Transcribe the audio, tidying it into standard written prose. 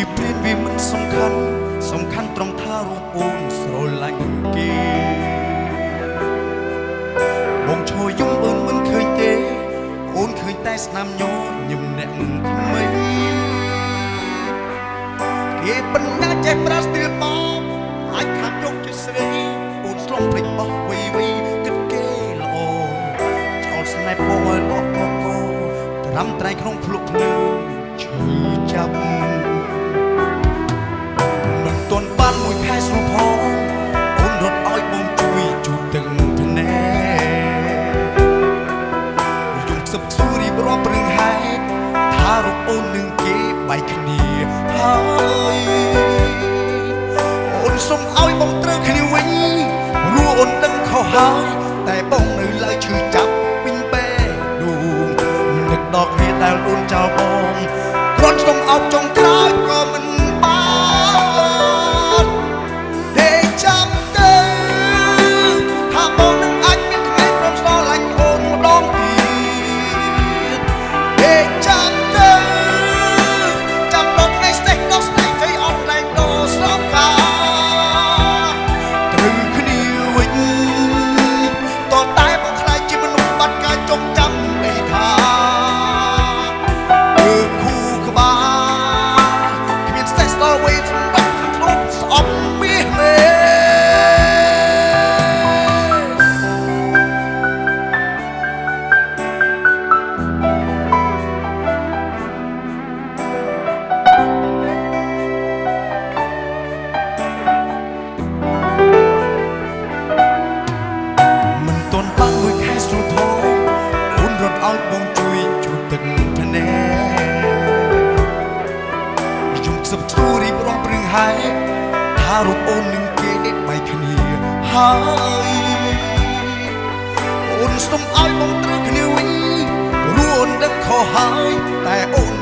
ជាព្រានវាមិនសំខាន់ត្រង់ថារូបអូនស្រឡាញ់គេបងឈរយំអូនមិនឃើញទេអូនឃើញតែស្នាមញញឹមអ្នកថ្មីគេបណ្ណាចេះប្រាស្ទិលបងអាចខាត់យកចិត្តស្រីអូនស្លុំភ្លេចបោះវីគិតគេល្អចោលស្នេហ៍បងឲ្យលោកកកត្រាំត្រៃក្នុងភ្លុកភ្លើងឈឺចាប់មិនទាន់បានមួយខែស្រួលផងអូនរត់ឲ្យបងជួយជូតទាំងភ្នែកយំខ្សឹបខ្សួររៀបរាប់រឿងហេតុថារូបអូននឹងគេបែកគ្នាហើយអូនសុំឲ្យបងត្រូវគ្នាវិញព្រោះអូនដឹងខុសហើយតែបងនៅឡើយឈឺចាប់វិញបេះដូងនឹកដល់គ្នាដែលអូនចោលបងគ្រាន់សុំអោបចុងក្រោយក៏មិនបានទេចាំទៅថាបងនឹងអាចមានថ្ងៃព្រមស្រឡាញ់អូនម្ដងទៀតទេចាំទៅចាំដល់ថ្ងៃស្នេហ៍ដល់ស្នេហ៍ใจអត់លែងដល់ស្រោបកាត្រូវគ្នាវិញតតែបងខ្លាចជាមនុស្សបាត់កាយចងចាំអីថាគូក្បាលគ្មានស្នេហ៍ស្ទើរវេទសម្រាប់ខ្លួនស្អប់មាសមេមិនទាន់បានមួយខែស្រួលធំអូនរត់ឲ្យបងជួយជូតទឹកភ្នែកយំខ្សឹបខ្សួររៀបរាប់រឿងហេតុថារូបអូននឹងគេបែកគ្នាហើយអូនសុំឲ្យបងត្រូវគ្នាវិញព្រោះអូនដឹងខុសហើយតែអូន